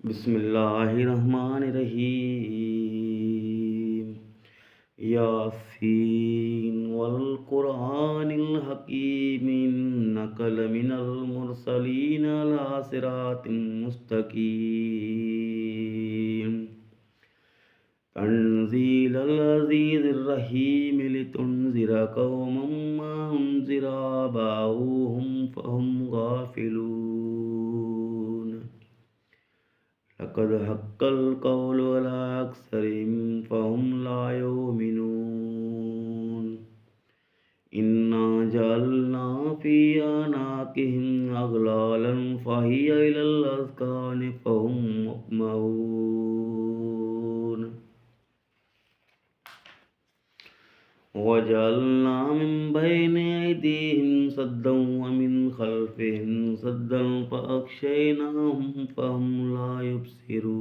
बिस्मिल्लाहिर्रहमानिर्रहीम। यासीन वल कुरआनिल हकीम इन्नका लमिनल मुरसलीन अला सिरातिम मुस्तकीम। तंजीलल अज़ीज़िर रहीम लितुनज़िरा कौमम मा उनज़िरा आबाऊहुम फहुम गाफिलून। लक़द हक़्क़ल क़ौलु अला अक्सरिहिम फ़हुम ला युमिनून। इन्ना जअलना फ़ी अनाक़िहिम अग़लालन फ़हिय इलल अज़क़ानि फ़हुम मुक़महून। वजअलना मिन बैनि अयदीहिम सद्दन व मिन ख़ल्फ़िहिम सद्दन फ़अग़शयनाहुम फ़हुम ला युबसिरून।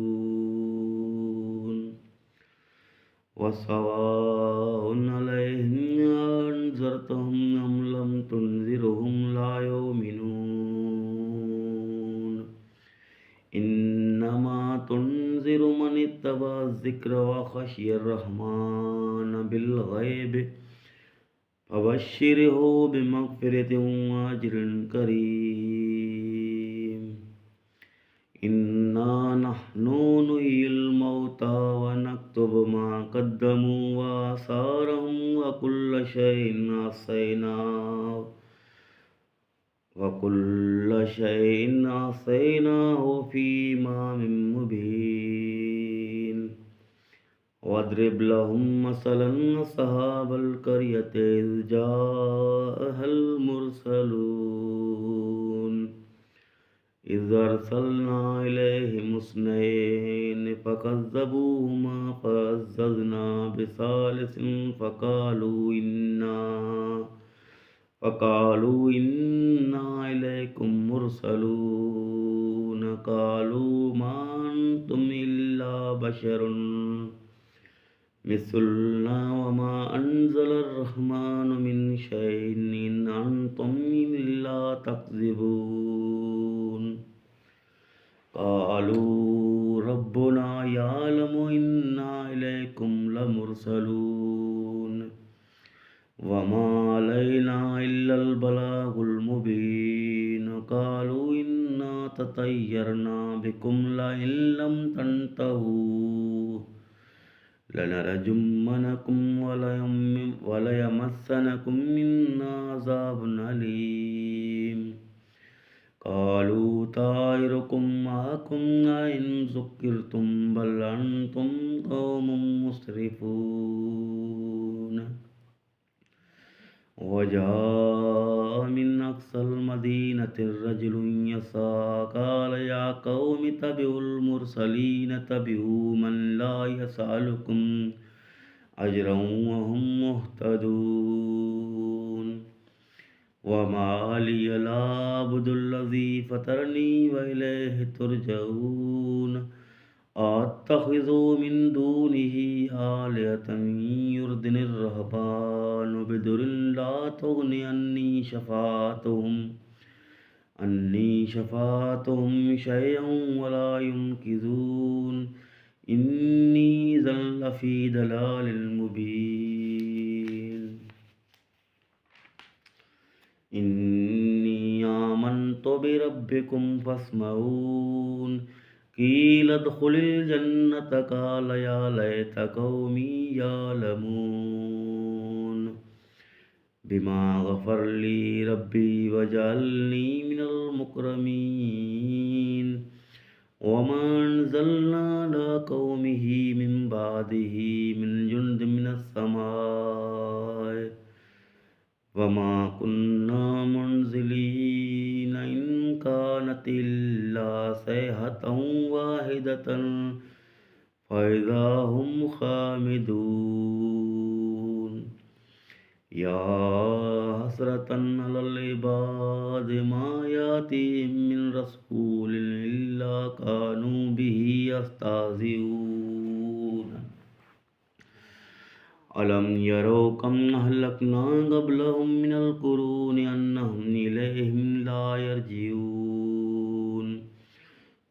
वसवाउन अलैहिम अअन्ज़रतहुम अम लम तुनज़िरहुम ला युमिनून। इन्नमा तुनज़िरु मन इत्तबअ ज़िक्र व ख़शियर रहमान बिलग़ैब फबश्शिरहु बिमग़फ़िरतिन व अज्रिन करीम। इन्ना नहनु नुह्यिल मौता व नक्तुबु मा क़द्दमू व आसारहुम व कुल्ल शैइन अहसैनाहु फ़ी इमामिम मुबीन। वद्रिब लहुम मसलन अस्हाबल क़र्यति इज़ जाअहल मुरसलून। इज़ अरसलना इलैहिम इस्नैनि फ़कज़्ज़बूहुमा फ़अज़्ज़ज़ना बिसालिसिन फ़क़ालू इन्ना इलैकुम मुरसलून। क़ालू मा अंतुम इल्ला बशरुन मिस्लुना व मा अनज़लर रहमानु मिन शैइन इन अंतुम इल्ला तकज़िबून। क़ालू रब्बुना यअलमु इन्ना इलैकुम लमुरसलून व मा अलैना इल्लल बलागुल मुबीन। क़ालू इन्ना ततय्यरना बिकुम लइन लम तंतहू लनरजुम्मनकुम वलयमस्सनकुम मिन्ना अज़ाबुन अलीम। क़ालू ताइरुकुम माअकुम अइन ज़ुक्किरतुम बल अंतुम क़ौमुम मुस्रिफ़ून। वजाअ मिन अक़सल मदीनति रजुलुन यसअ क़ाल या क़ौमि इत्तबिउल मुरसलीन इत्तबिउ मन ला यसअलुकुम अजरन व हुम मुहतदून। वमा लिय ला अअबुदुल्लज़ी फ़तरनी व इलैहि तुरजऊन। अअत्तख़िज़ु मिन दूनिही आलिहतन युरदुनिर रहबानु बिदुर्रिन ला तुग़नि अन्नी शफ़ाअतुहुम शैअन वला युनक़िज़ून। इन्नी इज़न लफ़ी दलालिल मुबीन। इन्नी आमन्तु बिरब्बिकुम फ़स्मऊन। क़ील उद्ख़ुलिल जन्नत क़ाल या लैत क़ौमी यअलमून। बिमा ग़फ़र ली रब्बी वजअलनी मिनल मुकरमीन। वमा अंज़लना अला क़ौमिही मिन बादिही मिन जुन्दिन मिनस समाए वमा कुन्ना मुनज़िलीन। इन कानत इल्ला सैहतन वाहिदतन फ़इज़ा हुम ख़ामिदून। या हसरतन अलल इबाद मा यातीहिम मिन रसूलिन इल्ला कानू बिही यस्तहज़िऊन। अलम यरौ कम अहलकना क़ब्लहुम मिनल क़ुरूनि अन्नहुम इलैहिम ला यरजिऊन।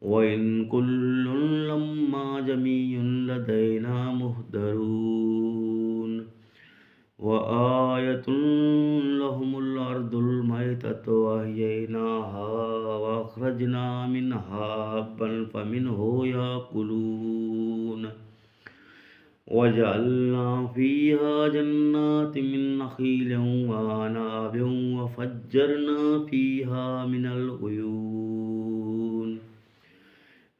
وإن كل لما جميع لدينا مهدرون وآية لهم الأرض الميتة وأحييناها وأخرجنا منها حبا فمنه يأكلون وجعلنا فيها جنات من نخيل وأعناب وفجرنا فيها من العيون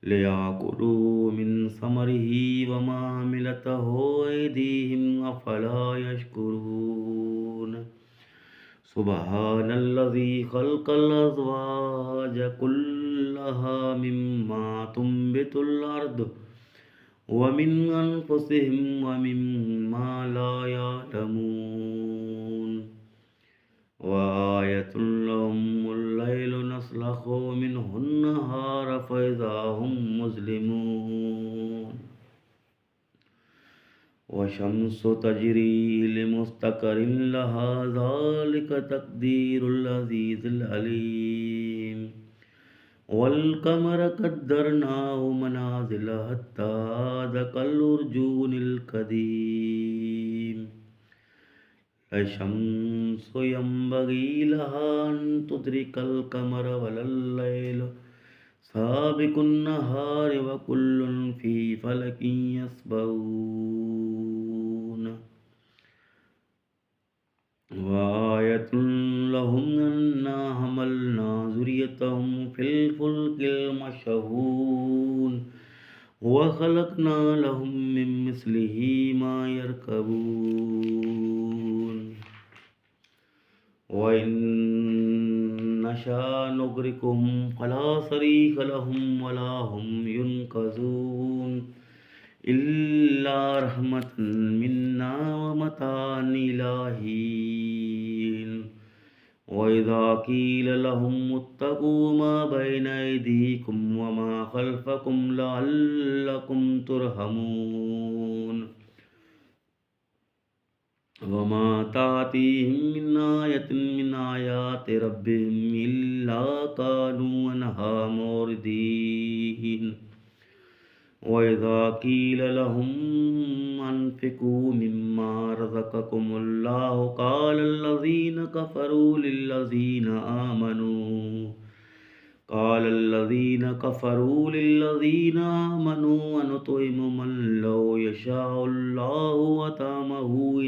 ليأكلوا من ثمره وما عملته أيديهم أفلا يشكرون سبحان الذي خلق الأزواج كلها مما تنبت الأرض ومن أنفسهم ومما لا يعلمون وآية لهم الليل نسلخ منه النهار فإذا هم مظلمون والشمس تجري لمستقر لها ذلك تقدير العزيز العليم والقمر قدرناه منازل حتى عاد كالأرجون القديم الشمس ينبغي لها أن تدرك القمر ولا الليل سابق النهار وكل في فلك يسبحون وآية لهم أنا حملنا ذريتهم في الفلك المشحون وخلقنا لهم من مثله ما يركبون وإن نشاء نغرقهم فلا صريخ لهم ولا هم ينقذون إلا رحمة منا ومتاعا إلى حين وإذا قيل لهم اتقوا ما بين أيديكم وما خلفكم لعلكم ترحمون وما تأتيهم من آية من آيات ربهم إلا كانوا عنها معرضين وإذا قيل لهم أنفقوا مما رزقكم الله قال الذين كفروا للذين آمنوا أنطعم من لو يشاء الله أطعمه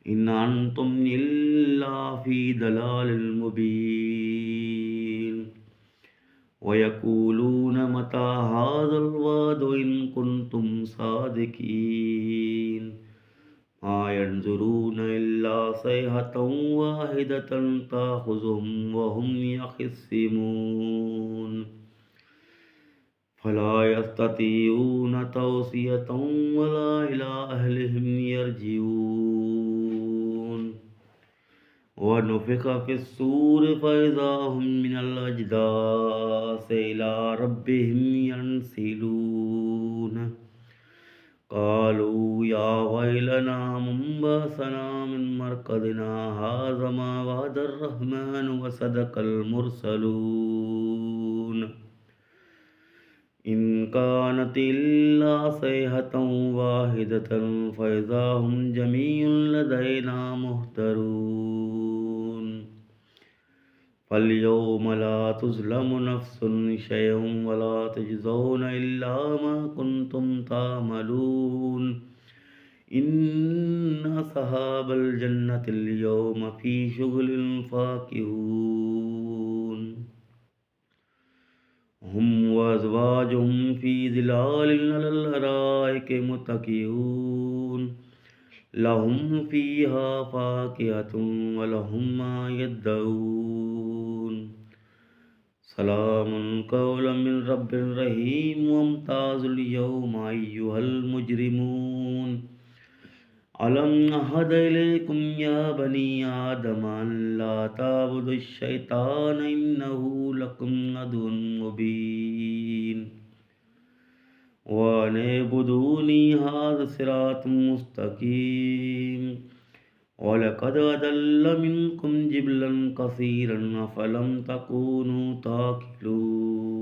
إن أنتم إلا في ضلال مبين ويقولون متى هذا الوعد إن كنتم صادقين ما ينظرون إلا صيحة واحدة تأخذهم وهم يخصمون فلا يستطيعون توصية ولا إلى أهلهم يرجعون ونفخ في الصور فإذا هم من الأجداث إلى ربهم ينسلون قالوا يا ويلنا من بعثنا من مرقدنا هذا ما وعد الرحمن وصدق المرسلون إن كانت إلا صيحة واحدة فإذا هم جميع لدينا محضرون فاليوم لا تظلم نفس شيئا ولا تجزون إلا ما كنتم تعملون إن أصحاب الجنة اليوم في شغل فاكهون هم وأزواجهم في ظلال على الأرائك متكئون لهم فيها فاكهة ولهم ما يدعون سلام قولا من رب رحيم وامتازوا اليوم أيها المجرمون ألم أعهد إليكم يا بني آدم أن لا تعبدوا الشيطان إنه لكم عدو مبين وأن اعبدوني هذا صراط مستقيم ولقد أضل منكم جبلا كثيرا أفلم تكونوا تعقلون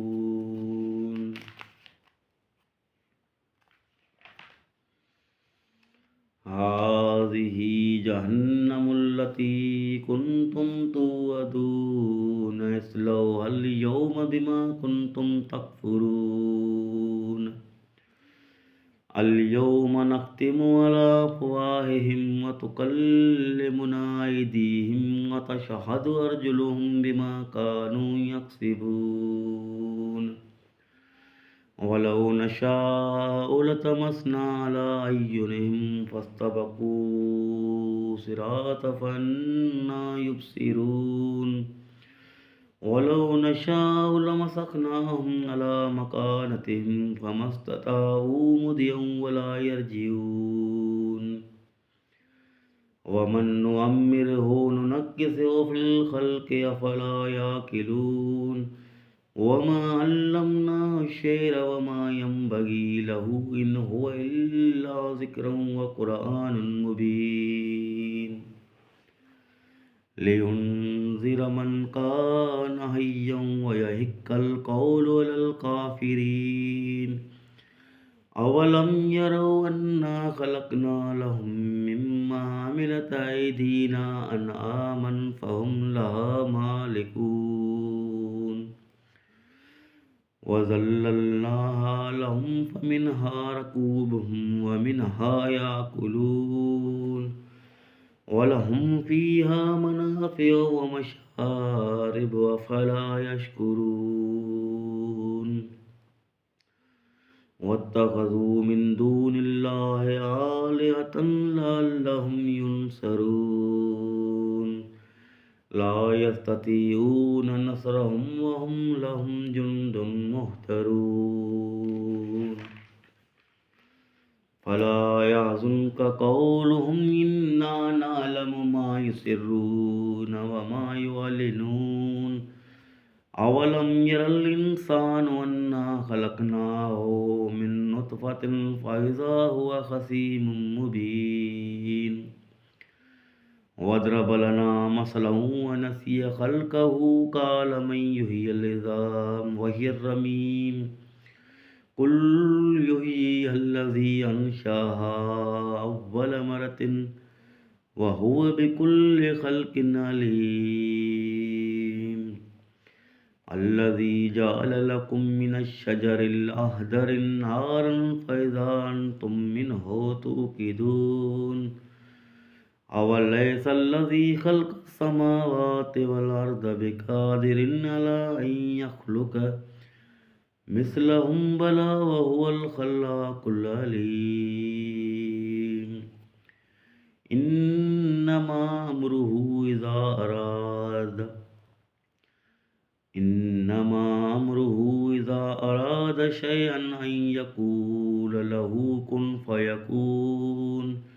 جهنم التي كنتم توعدون اصلوها اليوم بما كنتم تكفرون اليوم نختم على أفواههم وتكلمنا أيديهم وتشهد أرجلهم بما كانوا يكسبون ولو نشاء لطمسنا على أعينهم فاستبقوا الصراط فأنى يبصرون ولو نشاء لمسخناهم على مكانتهم فما استطاعوا مضيا ولا يرجعون ومن نعمره ننكسه في الخلق أفلا يعقلون وما علمناه الشعر وما ينبغي له إن هو إلا ذكر وقرآن مبين لينذر من كان حيا ويحق القول على الكافرين أولم يروا أنا خلقنا لهم مما عملت أيدينا أنعاما فهم لها مالكون وذللناها لهم فمنها ركوبهم ومنها يأكلون ولهم فيها منافع ومشارب أفلا يشكرون واتخذوا من دون الله آلهة لعلهم ينصرون لا يستطيعون نصرهم وهم لهم جند محضرون فلا يحزنك قولهم إنا نعلم ما يسرون وما يعلنون أولم ير الإنسان أنا خلقناه من نطفة فإذا هو خصيم مبين واضرب لنا مثلا ونسي خلقه قال من يحيي العظام وهي الرميم قل يحييها الذي أنشاها أول مرة وهو بكل خلق عليم الذي جعل لكم من الشجر الأخضر نارا فإذا أنتم منه توقدون أوليس الذي خلق السماوات والأرض بقادر على أن يخلق مثلهم بلى وهو الخلاق العليم إنما أمره إذا أراد شيئا أن يقول له كن فيكون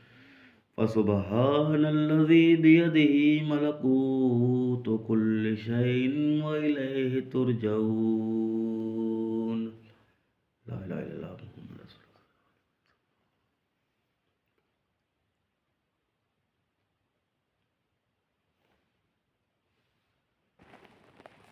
فسبحان الذي بيده ملكوت كل شيء وإليه ترجعون لا إله إلا الله محمد رسول الله